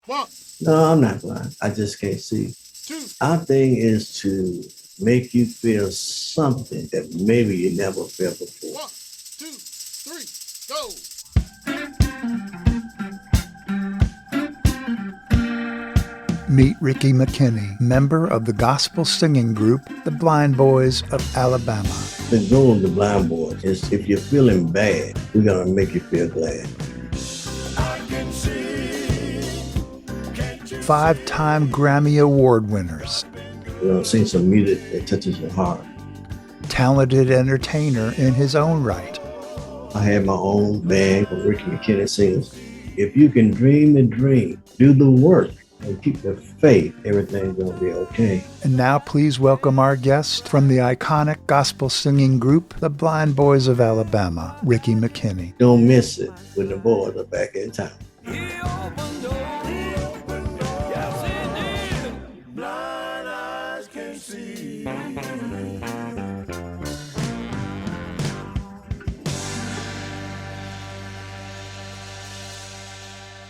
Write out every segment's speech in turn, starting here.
No, I'm not blind. I just can't see. Our thing is to make you feel something that maybe you never felt before. Meet Ricky McKinnie, member of the gospel singing group, the Blind Boys of Alabama. The goal of the Blind Boys is if you're feeling bad, we're going to make you feel glad. 5-time Grammy Award winners. We're going to sing some music that touches your heart. Talented entertainer in his own right. I had my own band of Ricky McKinnie singers. If you can dream the dream, do the work, and keep the faith, everything's going to be okay. And now please welcome our guest from the iconic gospel singing group, the Blind Boys of Alabama, Ricky McKinnie. Don't miss it when the boys are back in town.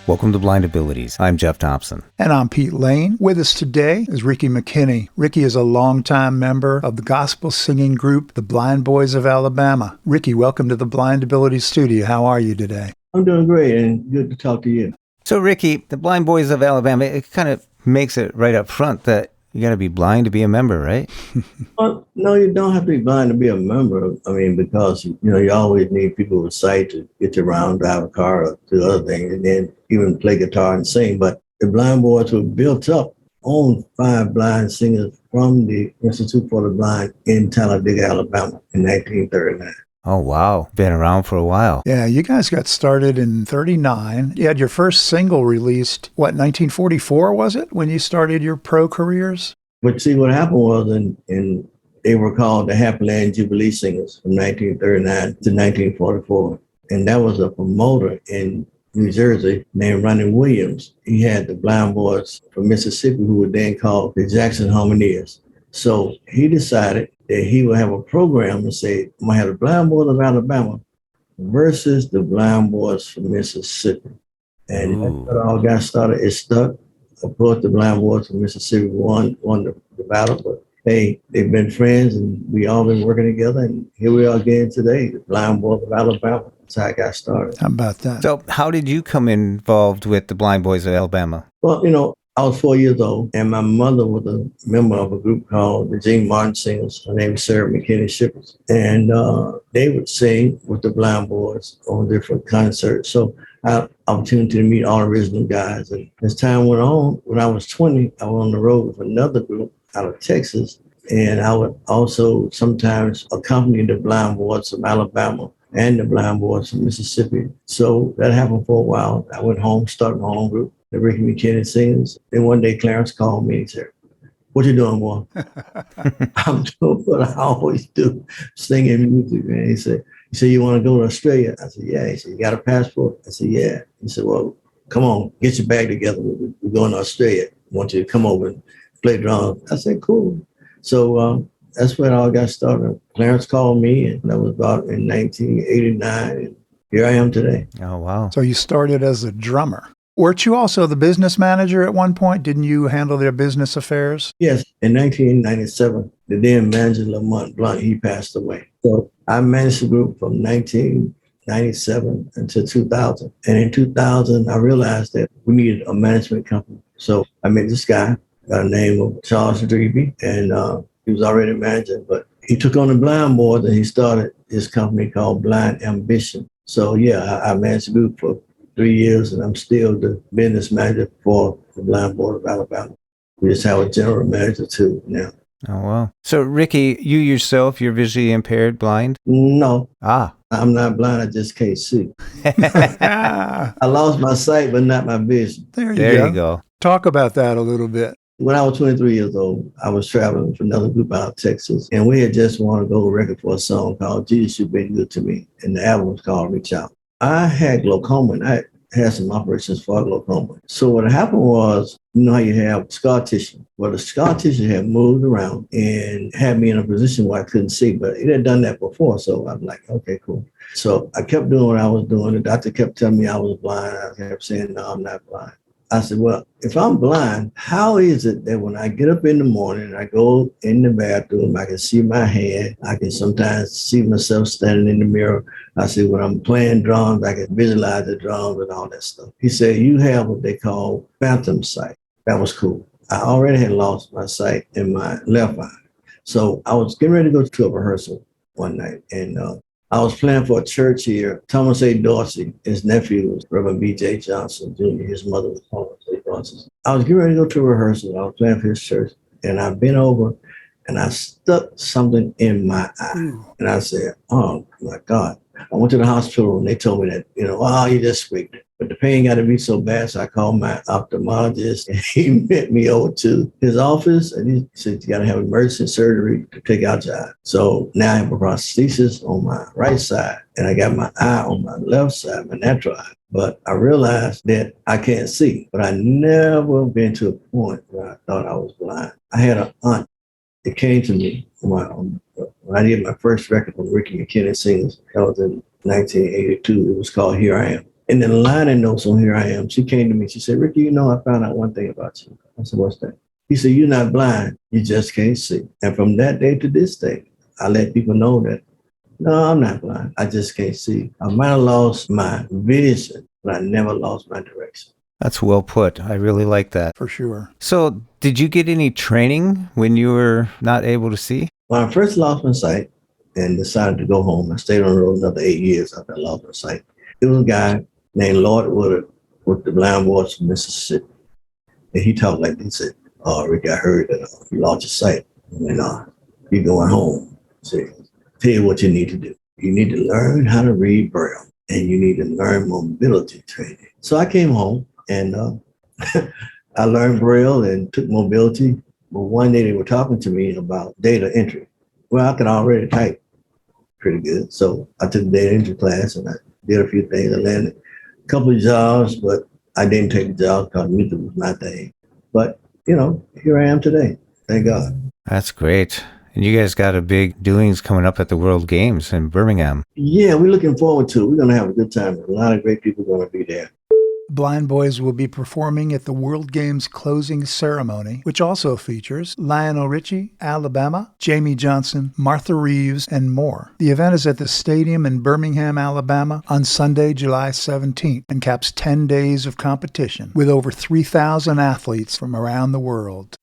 Welcome to Blind Abilities. I'm Jeff Thompson. And I'm Pete Lane. With us today is Ricky McKinnie. Ricky is a longtime member of the gospel singing group, the Blind Boys of Alabama. Ricky, welcome to the Blind Abilities Studio. How are you today? I'm doing great and good to talk to you. So, Ricky, the Blind Boys of Alabama, it kind of makes it right up front that you got to be blind to be a member, right? Well, no, you don't have to be blind to be a member. I mean, because, you always need people with sight to get you around, drive a car, or do other things, and then even play guitar and sing. But the Blind Boys were built up on 5 blind singers from the Institute for the Blind in Talladega, Alabama in 1939. Oh, wow. Been around for a while. Yeah, you guys got started in 1939. You had your first single released, 1944 was it, when you started your pro careers? But see, what happened was they were called the Happy Land Jubilee Singers from 1939 to 1944. And that was a promoter in New Jersey named Ronnie Williams. He had the Blind Boys from Mississippi who were then called the Jackson Harmoniers. So he decided that he would have a program and say, I'm going to have the Blind Boys of Alabama versus the Blind Boys from Mississippi. And that's what all got started. It stuck. Of course, the Blind Boys from Mississippi won the battle, but hey, they've been friends and we all been working together. And here we are again today, the Blind Boys of Alabama. That's how I got started. How about that? So how did you come involved with the Blind Boys of Alabama? Well, I was 4 years old, and my mother was a member of a group called the Jean Martin Singers. Her name is Sarah McKinney Shippers. And they would sing with the Blind Boys on different concerts. So I had opportunity to meet all original guys. And as time went on, when I was 20, I was on the road with another group out of Texas. And I would also sometimes accompany the Blind Boys from Alabama and the Blind Boys from Mississippi. So that happened for a while. I went home, started my own group, the Ricky McKinnie Singers. Then one day Clarence called me and said, "What you doing, boy?" I'm doing what I always do, singing music. And he said, "You want to go to Australia?" I said, "Yeah." He said, "You got a passport?" I said, "Yeah." He said, "Well, come on, get your bag together. We're going to Australia. I want you to come over and play drums." I said, "Cool." So that's where it all got started. Clarence called me, and that was about in 1989. And here I am today. Oh, wow. So you started as a drummer. Weren't you also the business manager at one point? Didn't you handle their business affairs? Yes. In 1997, the then manager, Lamont Blunt, he passed away. So I managed the group from 1997 until 2000. And in 2000, I realized that we needed a management company. So I met this guy by the name of Charles Dreby, and he was already a manager, but he took on the Blind Boys and he started his company called Blind Ambition. So yeah, I managed the group for 3 years, and I'm still the business manager for the Blind Boys of Alabama. We just have a general manager too now. Oh, wow. So, Ricky, you yourself, you're visually impaired, blind? No. Ah. I'm not blind, I just can't see. I lost my sight, but not my vision. There you go. Talk about that a little bit. When I was 23 years old, I was traveling with another group out of Texas, and we had just won a gold record for a song called Jesus, You've Been Good to Me, and the album was called Reach Out. I had glaucoma, and I had some operations for glaucoma. So what happened was, you know how you have scar tissue? Well, the scar tissue had moved around and had me in a position where I couldn't see, but it had done that before. So I'm like, okay, cool. So I kept doing what I was doing. The doctor kept telling me I was blind. I kept saying, no, I'm not blind. I said, well, if I'm blind, how is it that when I get up in the morning, I go in the bathroom, I can see my hand, I can sometimes see myself standing in the mirror. I said, when I'm playing drums, I can visualize the drums and all that stuff. He said, you have what they call phantom sight. That was cool. I already had lost my sight in my left eye. So I was getting ready to go to a rehearsal one night, and I was playing for a church here. Thomas A. Dorsey, his nephew was Reverend B.J. Johnson Jr. His mother was Thomas A. Dorsey. I was getting ready to go to a rehearsal. I was playing for his church, and I bent over, and I stuck something in my eye. And I said, oh, my God. I went to the hospital, and they told me that, oh, you just squeaked it. But the pain got to be so bad, so I called my ophthalmologist, and he met me over to his office, and he said, you got to have emergency surgery to take out your eye. So now I have a prosthesis on my right side, and I got my eye on my left side, my natural eye. But I realized that I can't see, but I never been to a point where I thought I was blind. I had an aunt that came to me when I did my first record from Ricky McKinnie singers. That was in 1982. It was called Here I Am. And then the liner notes on Here I Am, she came to me. She said, Ricky, I found out one thing about you. I said, what's that? He said, you're not blind. You just can't see. And from that day to this day, I let people know that, no, I'm not blind. I just can't see. I might have lost my vision, but I never lost my direction. That's well put. I really like that. For sure. So did you get any training when you were not able to see? When I first lost my sight and decided to go home, I stayed on the road another 8 years after I lost my sight. There was a guy named Lloyd Woodard with the Blind Boys from Mississippi. And he talked like this. He said, oh, Rick, I heard that you lost your sight. And you're going home. So, tell you what you need to do. You need to learn how to read Braille, and you need to learn mobility training. So I came home, and I learned Braille and took mobility. But one day they were talking to me about data entry. Well, I could already type pretty good. So I took data entry class, and I did a few things. I landed a couple of jobs, but I didn't take the job because music was my thing. But, here I am today. Thank God. That's great. And you guys got a big doings coming up at the World Games in Birmingham. Yeah, we're looking forward to it. We're going to have a good time. A lot of great people are going to be there. Blind Boys will be performing at the World Games closing ceremony, which also features Lionel Richie, Alabama, Jamie Johnson, Martha Reeves, and more. The event is at the stadium in Birmingham, Alabama on Sunday, July 17th, and caps 10 days of competition with over 3,000 athletes from around the world.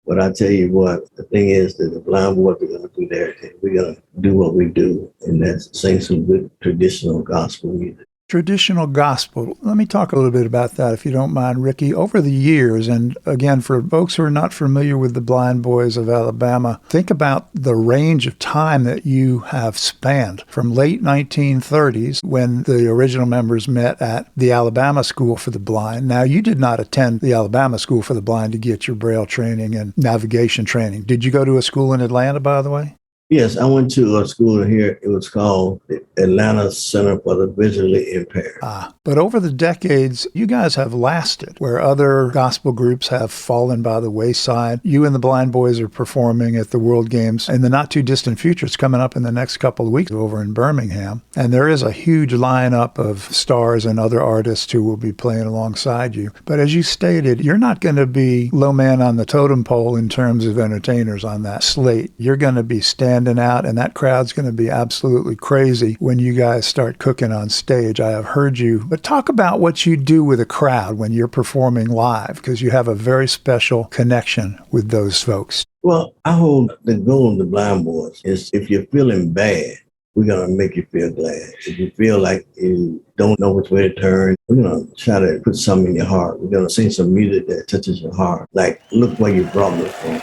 But I tell you what, the thing is that the Blind Boys are going to do their thing. We're going to do what we do, and that's sing some good traditional gospel music. Traditional gospel. Let me talk a little bit about that, if you don't mind, Ricky. Over the years, and again, for folks who are not familiar with the Blind Boys of Alabama, think about the range of time that you have spanned from late 1930s when the original members met at the Alabama School for the Blind. Now, you did not attend the Alabama School for the Blind to get your Braille training and navigation training. Did you go to a school in Atlanta, by the way? Yes, I went to a school here. It was called the Atlanta Center for the Visually Impaired. But over the decades, you guys have lasted where other gospel groups have fallen by the wayside. You and the Blind Boys are performing at the World Games in the not too distant future. It's coming up in the next couple of weeks over in Birmingham. And there is a huge lineup of stars and other artists who will be playing alongside you. But as you stated, you're not going to be low man on the totem pole in terms of entertainers on that slate. You're going to be standing out, and that crowd's going to be absolutely crazy when you guys start cooking on stage. I have heard you, but talk about what you do with a crowd when you're performing live, because you have a very special connection with those folks. Well, I hold the goal of the Blind Boys is if you're feeling bad, we're going to make you feel glad. If you feel like you don't know which way to turn, we're going to try to put something in your heart. We're going to sing some music that touches your heart. Like, look where you brought me from.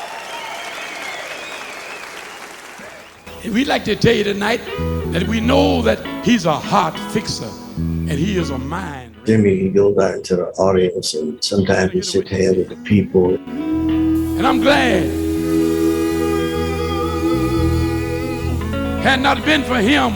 We'd like to tell you tonight that we know that he's a heart fixer and he is a mind. Jimmy, he goes out into the audience and sometimes he sits here with the people. And I'm glad. Had not been for him,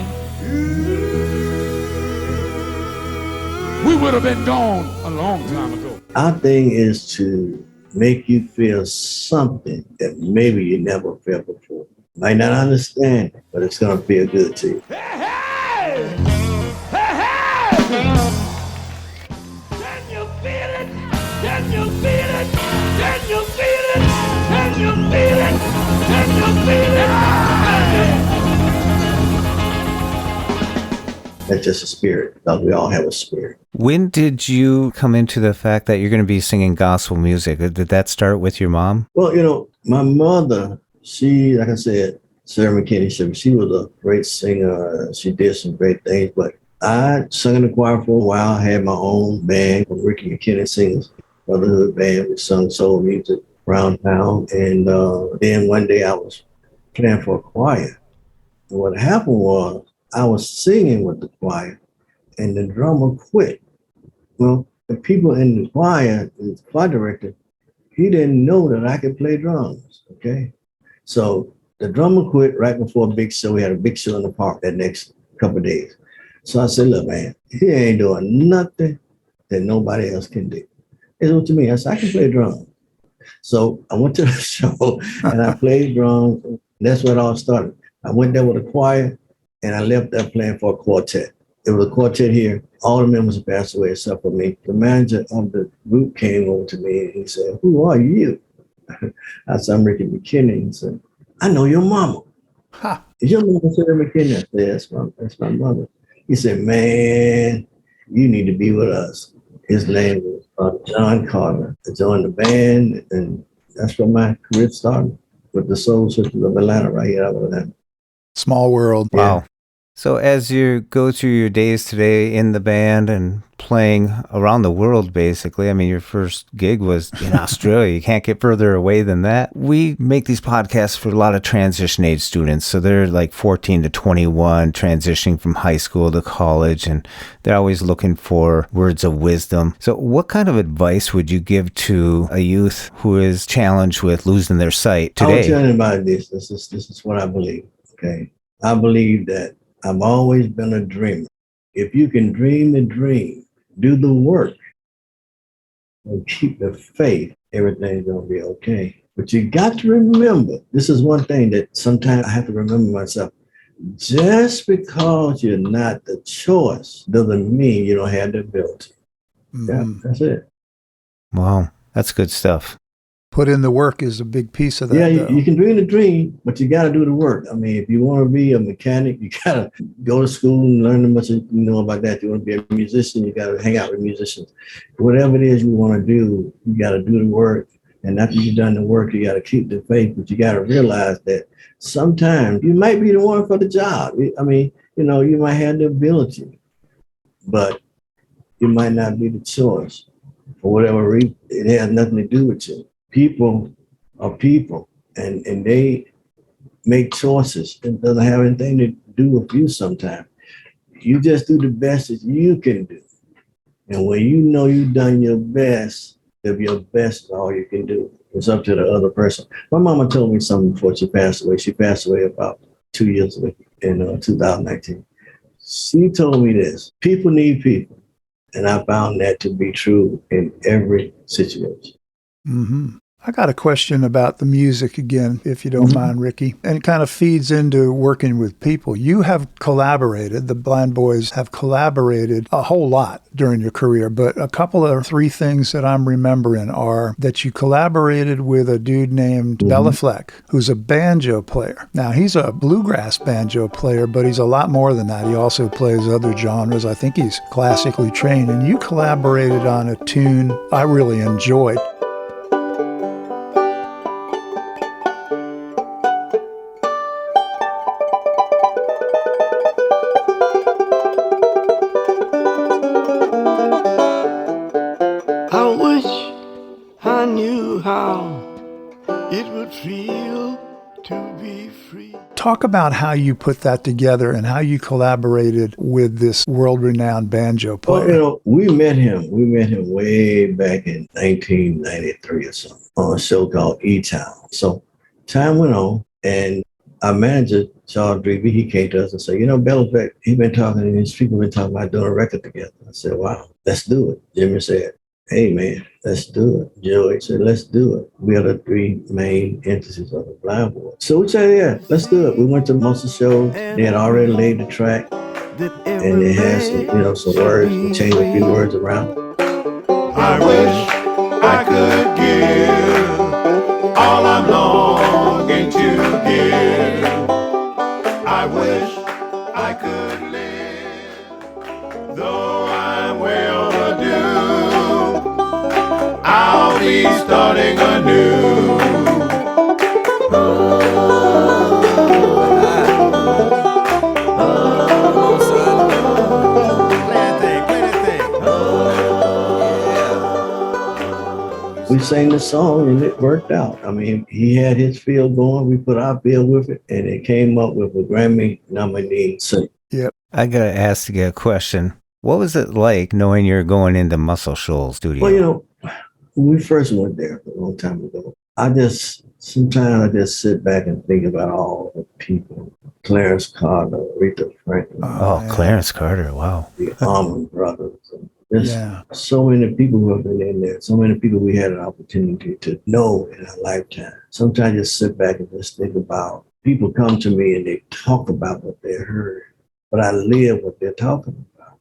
we would have been gone a long time ago. Our thing is to make you feel something that maybe you never felt before. Might not understand it, but it's going to feel good to you. Hey, hey! Hey, hey! Can you feel it? feel it? Can you feel it? Can you feel it? Can you feel it? That's just a spirit, because we all have a spirit. When did you come into the fact that you're going to be singing gospel music? Did that start with your mom? Well, my mother, she, like I said, Sarah McKinney, she was a great singer. She did some great things, but I sung in the choir for a while. I had my own band, Ricky McKinnie Singers Brotherhood Band. We sung soul music around town. And then one day I was playing for a choir. And what happened was I was singing with the choir and the drummer quit. Well, the people in the choir, the choir director, he didn't know that I could play drums, okay? So the drummer quit right before a big show. We had a big show in the park that next couple of days. So I said, look, man, he ain't doing nothing that nobody else can do. He said, what you mean? I said, I can play drums. So I went to the show and I played drums. That's where it all started. I went there with a choir and I left there playing for a quartet. There was a quartet here. All the members had passed away except for me. The manager of the group came over to me and he said, who are you? I said, I'm Ricky McKinnie. He said, I know your mama. Ha. Is your mama Sarah McKinnie? I said, that's my mother. He said, man, you need to be with us. His name was John Carter. I joined the band, and that's where my career started, with the Soul Sisters of Atlanta, right here out of Atlanta. Small world. Yeah. Wow. So as you go through your days today in the band and playing around the world, basically, I mean, your first gig was in Australia. You can't get further away than that. We make these podcasts for a lot of transition age students. So they're like 14 to 21, transitioning from high school to college, and they're always looking for words of wisdom. So what kind of advice would you give to a youth who is challenged with losing their sight today? I will tell you about this. This is what I believe, okay? I believe that I've always been a dreamer. If you can dream the dream, do the work, and keep the faith, everything's going to be okay. But you got to remember, this is one thing that sometimes I have to remember myself. Just because you're not the choice doesn't mean you don't have the ability. Yeah, that's it. Wow, that's good stuff. Put in the work is a big piece of that. Yeah, you can dream the dream, but you got to do the work. I mean, if you want to be a mechanic, you got to go to school and learn as much as you know about that. You want to be a musician, you got to hang out with musicians. Whatever it is you want to do, you got to do the work. And after you've done the work, you got to keep the faith, but you got to realize that sometimes you might be the one for the job. I mean, you might have the ability, but you might not be the choice for whatever reason. It has nothing to do with you. People are people, and they make choices. It doesn't have anything to do with you sometimes. You just do the best that you can do. And when you know you've done your best, if your best is all you can do, it's up to the other person. My mama told me something before she passed away. She passed away about 2 years ago in 2019. She told me this: people need people. And I found that to be true in every situation. Mm-hmm. I got a question about the music again, if you don't mind, Ricky. And it kind of feeds into working with people. You have collaborated, the Blind Boys have collaborated a whole lot during your career, but a couple of 3 things that I'm remembering are that you collaborated with a dude named Bella Fleck, who's a banjo player. Now, he's a bluegrass banjo player, but he's a lot more than that. He also plays other genres. I think he's classically trained. And you collaborated on a tune I really enjoyed. Talk about how you put that together and how you collaborated with this world-renowned banjo player. Well, we met him way back in 1993 or something on a show called E-Town. So time went on, and our manager, Charles Dreby, he came to us and said, Bella Fleck, he's been talking, and these people been talking about doing a record together. I said, wow, let's do it. Jimmy said, hey, man, let's do it. Joey said, let's do it. We are the 3 main entities of the Blind Boys. So we said, yeah, let's do it. We went to most of the shows. They had already laid the track, and they had some, some words. We changed a few words around. I wish I could give all I'm longing to give. I wish I could live, though I'm well overdue. I'll be starting anew. We sang the song and it worked out. I mean, he had his field going. We put our field with it, and it came up with a Grammy nominee. So, Yep. I gotta ask you a question. What was it like knowing you're going into Muscle Shoals Studio? well, when we first went there a long time ago, sometimes I just sit back and think about all the people. Clarence Carter, Aretha Franklin, Oh, yeah. Clarence Carter. Wow. the Allman Brothers. And there's Yeah. so many people who have been in there, so many people we had an opportunity to know in our lifetime. Sometimes I just sit back and just think about people come to me and they talk about what they heard, but I live what they're talking about.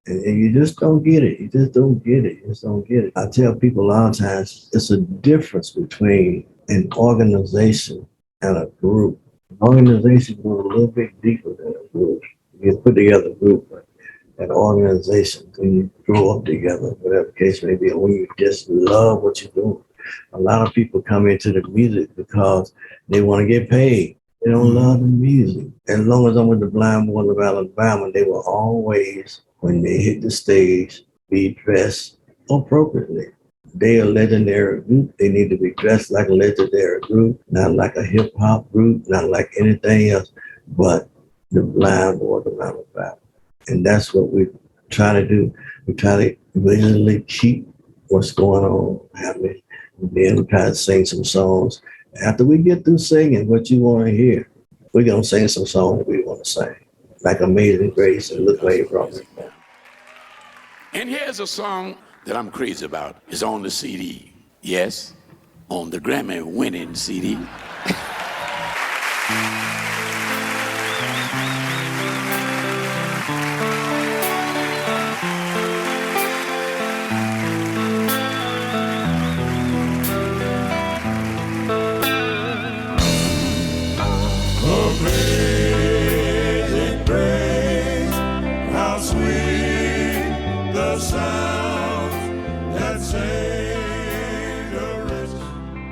And you just don't get it. You just don't get it. You just don't get it. I tell people a lot of times it's a difference between an organization and a group. An organization goes a little bit deeper than a group. You put together a group, but an organization, when you grow up together, whatever the case may be, or when you just love what you're doing. A lot of people come into the music because they want to get paid. They don't love the music. As long as I'm with the Blind Boys of Alabama, they will always, when they hit the stage, be dressed appropriately. They are a legendary group. They need to be dressed like a legendary group, not like a hip hop group, not like anything else, but the Blind Boys of Alabama. And that's what we try to do. We try to visually keep what's going on happening. And then we try to sing some songs. After we get through singing what you want to hear, we're going to sing some songs we want to sing, like Amazing Grace and Look Where You Brought Me From. And here's a song that I'm crazy about. It's on the CD. Yes, on the Grammy-winning CD.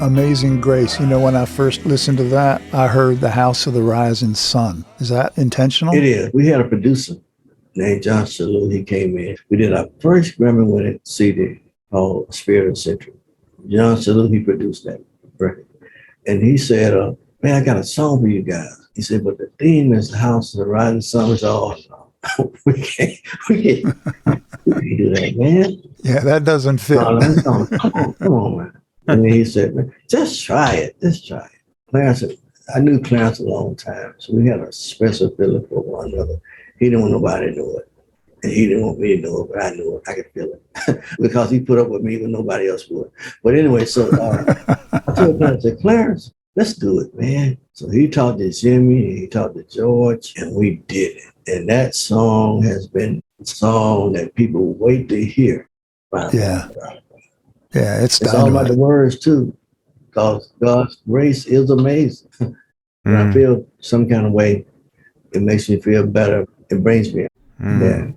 Amazing Grace. When I first listened to that, I heard The House of the Rising Sun. Is that intentional? It is. We had a producer named John Shalou. He came in. We did our first Grammy-winning CD called Spirit of Century. John Shalou, he produced that record. And he said, man, I got a song for you guys. He said, but the theme is The House of the Rising Sun. Is all. we can't do that, man. Yeah, that doesn't fit. No, come on, man. And then he said, man, just try it. Clarence, I knew Clarence a long time, so we had a special feeling for one another. He didn't want nobody to know it. And he didn't want me to know it, but I knew it. I could feel it. Because he put up with me when nobody else would. But anyway, so I told Clarence, I said, Clarence, let's do it, man. So he talked to Jimmy, and he talked to George, and we did it. And that song has been a song that people wait to hear. Yeah. Yeah, it's all about the words too, because God's grace is amazing. When I feel some kind of way, it makes me feel better. It brings me. Yeah.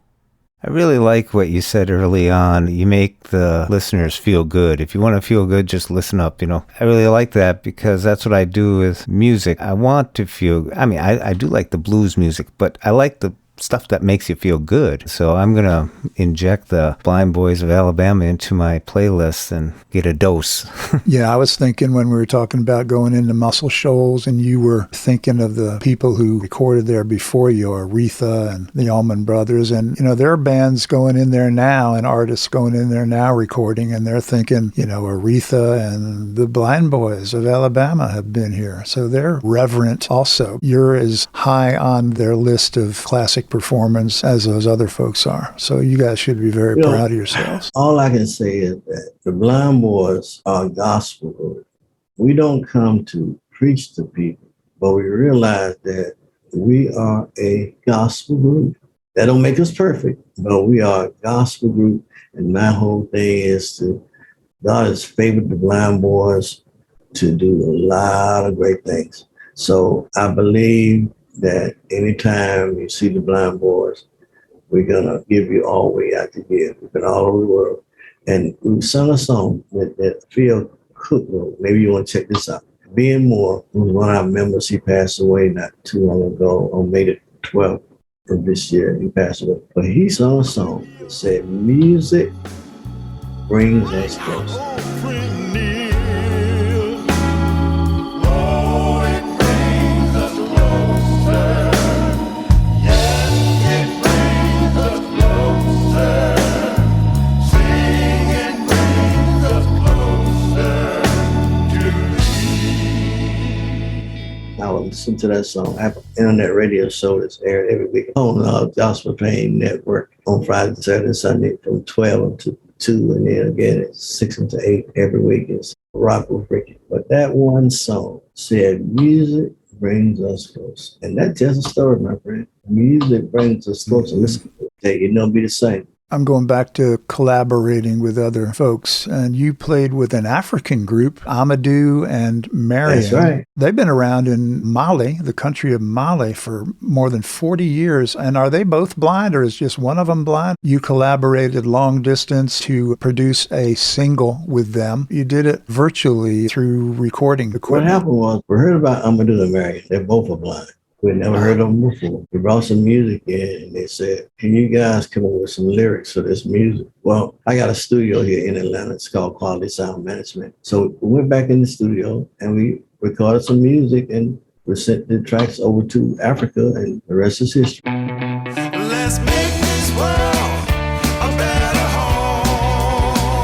I really like what you said early on. You make the listeners feel good. If you want to feel good, just listen up, I really like that because that's what I do with music. I want to feel, I do like the blues music, but I like the stuff that makes you feel good. So I'm going to inject the Blind Boys of Alabama into my playlist and get a dose. Yeah, I was thinking when we were talking about going into Muscle Shoals and you were thinking of the people who recorded there before you, Aretha and the Allman Brothers. And, there are bands going in there now and artists going in there now recording and they're thinking, Aretha and the Blind Boys of Alabama have been here. So they're reverent also. You're as high on their list of classic performance as those other folks are. So you guys should be very proud of yourselves. All I can say is that the Blind Boys are gospel group. We don't come to preach to people, but we realize that we are a gospel group. That don't make us perfect, but we are a gospel group. And my whole thing is to God has favored the blind boys to do a lot of great things. So I believe that anytime you see the blind boys, we're going to give you all we have to give. We've been all over the world. And we sung a song that Phil Cook wrote. Maybe you want to check this out. Being Moore was one of our members. He passed away not too long ago on May the 12th of this year. He passed away. But he sung a song that said, music brings us closer. I would listen to that song. I have an internet radio show that's aired every week on Gospel Pain Network on Friday, Saturday, and Sunday from 12 to 2, and then again at 6 to 8 every week. It's Rock with Ricky. But that one song said, music brings us close. And that tells a story, my friend. Music brings us closer. Listen to it. You know, be the same. I'm going back to collaborating with other folks, and you played with an African group, Amadou and Mariam. That's right. They've been around in Mali, the country of Mali, for more than 40 years. And are they both blind, or is just one of them blind? You collaborated long distance to produce a single with them. You did it virtually through recording equipment. What happened was, we heard about Amadou and Mariam. They both are blind. We'd never heard of them before. We brought some music in, and they said, can you guys come up with some lyrics for this music? Well, I got a studio here in Atlanta. It's called Quality Sound Management. So we went back in the studio, and we recorded some music, and we sent the tracks over to Africa, and the rest is history. Let's make this world a better home,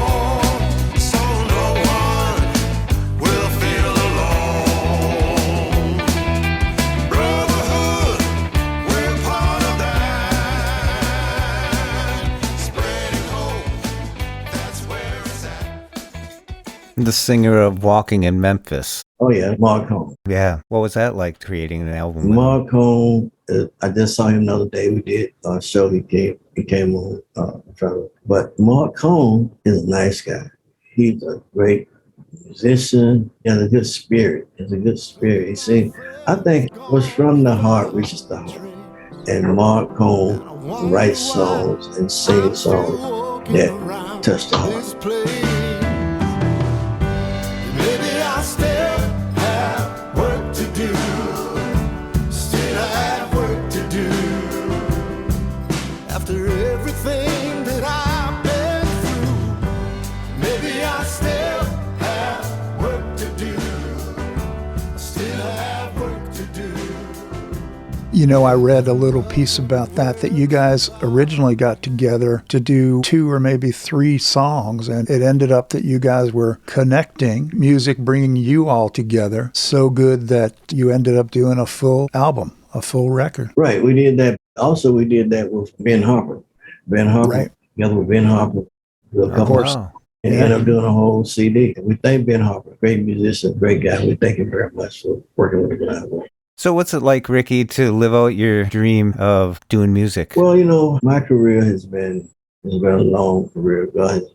so no one will feel alone. Brotherhood, we're part of that. Spreading hope, that's where it's at. The singer of Walking in Memphis. Oh, yeah, Mark Holmes. Yeah. What was that like creating an album? with him? Mark Holmes, I just saw him the other day. We did a show. He came on. But Mark Holmes is a nice guy. He's a great musician. He has a good spirit. He sings. I think what's from the heart reaches the heart. And Mark Holmes writes songs and sings songs that touch the heart. Maybe I still have work to do. Still have work to do. After everything that I've been through, maybe I still have work to do. Still have work to do. You know, I read a little piece about that you guys originally got together to do 2 or maybe 3 songs, and it ended up that you guys were connecting, music bringing you all together so good that you ended up doing a full album, a full record. Right, we did that. Also, we did that with Ben Harper. Right. Together with Ben Harper, a couple of Wow. and ended up doing a whole CD. We thank Ben Harper, great musician, great guy. We thank him very much for working with the blind boy. So what's it like, Ricky, to live out your dream of doing music? Well, you know, my career has been a long career. God has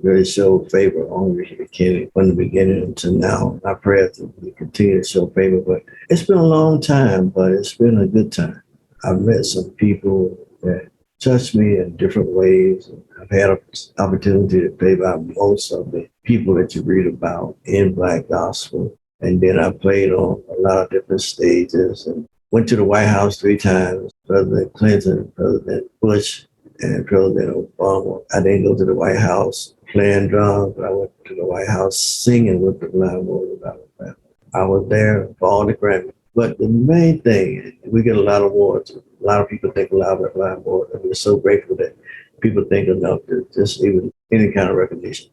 really showed favor on Ricky McKinnie from the beginning until now. I pray that we continue to show favor, but it's been a long time, but it's been a good time. I've met some people that touched me in different ways. I've had an opportunity to play by most of the people that you read about in Black gospel. And then I played on a lot of different stages and went to the White House 3 times, President Clinton, President Bush, and President Obama. I didn't go to the White House playing drums, but I went to the White House singing with the blind boys about it. I was there for all the Grammy. But the main thing, we get a lot of awards. A lot of people think a lot about blind boys, and we're so grateful that people think enough to just even any kind of recognition.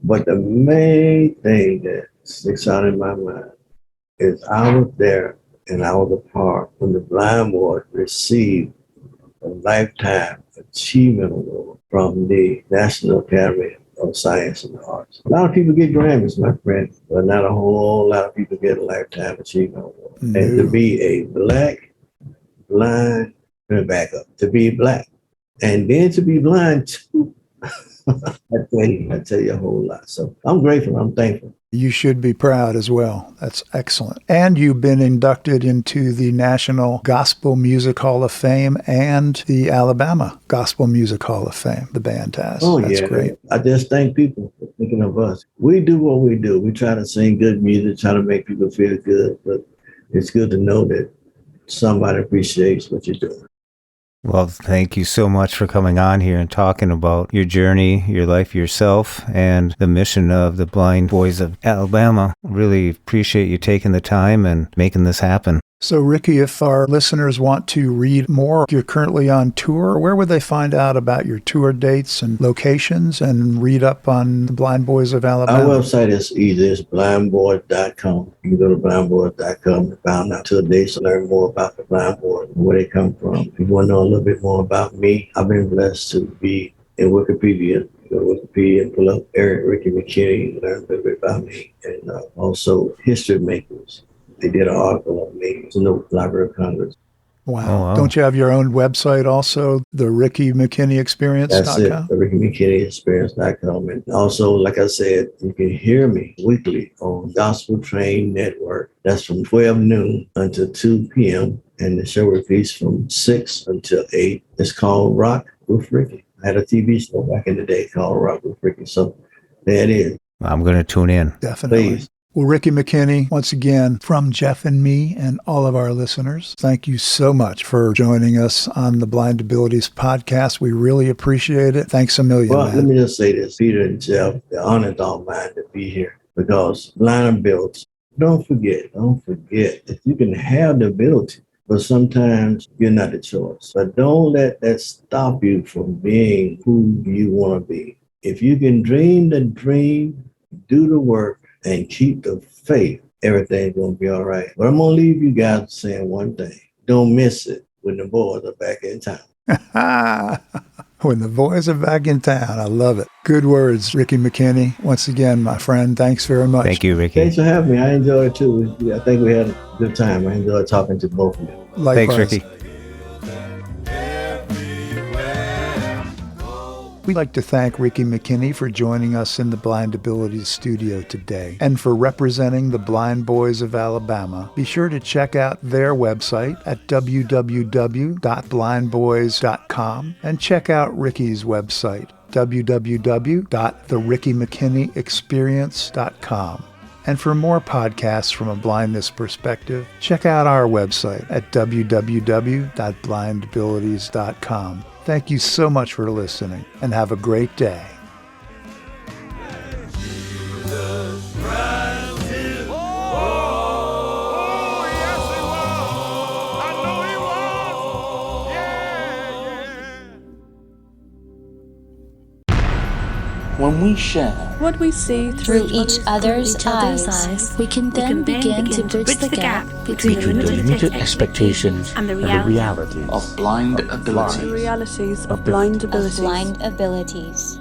But the main thing that sticks out in my mind is I was there and I was a part when the blind boys received a Lifetime Achievement Award from the National Academy of Science and Arts. A lot of people get Grammys, my friend, but not a whole lot of people get a Lifetime Achievement Award. No. And to be a black, blind, let me back up, to be black, and then to be blind too, I tell you a whole lot. So I'm grateful. I'm thankful. You should be proud as well. That's excellent. And you've been inducted into the National Gospel Music Hall of Fame and the Alabama Gospel Music Hall of Fame. The band has. Oh, That's yeah. great. I just thank people for thinking of us. We do what we do. We try to sing good music, try to make people feel good, but it's good to know that somebody appreciates what you're doing. Well, thank you so much for coming on here and talking about your journey, your life yourself, and the mission of the Blind Boys of Alabama. Really appreciate you taking the time and making this happen. So, Ricky, if our listeners want to read more, you're currently on tour. Where would they find out about your tour dates and locations and read up on the Blind Boys of Alabama? Our website is easy. It's blindboys.com. You can go to blindboys.com and find out tour dates and learn more about the Blind Boys and where they come from. If you want to know a little bit more about me, I've been blessed to be in Wikipedia. Go to Wikipedia and pull up Ricky McKinnie and learn a little bit about me. And also History Makers. They did an article on me. It's in the Library of Congress. Wow. Oh, wow. Don't you have your own website also, the Ricky McKinnie Experience.com? That's it, the Ricky McKinnie Experience.com. And also, like I said, you can hear me weekly on Gospel Train Network. That's from 12 noon until 2 p.m. And the show repeats from 6 until 8. It's called Rock with Ricky. I had a TV show back in the day called Rock with Ricky. So there it is. I'm going to tune in. Definitely. Please. Well, Ricky McKinnie, once again, from Jeff and me and all of our listeners, thank you so much for joining us on the Blind Abilities podcast. We really appreciate it. Thanks a million, Well, man. let me just say this. Peter and Jeff, the honor is all mine to be here because blind ability. Don't forget that you can have the ability, but sometimes you're not the choice. But don't let that stop you from being who you want to be. If you can dream the dream, do the work, and keep the faith, everything's going to be all right. But I'm going to leave you guys saying one thing. Don't miss it when the boys are back in town. When the boys are back in town. I love it. Good words, Ricky McKinnie. Once again, my friend, thanks very much. Thank you, Ricky. Thanks for having me. I enjoyed it too. I think we had a good time. I enjoyed talking to both of you. Likewise. Thanks, Ricky. We'd like to thank Ricky McKinnie for joining us in the Blind Abilities studio today and for representing the Blind Boys of Alabama. Be sure to check out their website at www.blindboys.com and check out Ricky's website, www.therickymckinneyexperience.com. And for more podcasts from a blindness perspective, check out our website at www.blindabilities.com. Thank you so much for listening, and have a great day. When we share what we see through each other's eyes, we can then begin to bridge the gap between the limited expectations and the realities of blind abilities. The realities of blind abilities.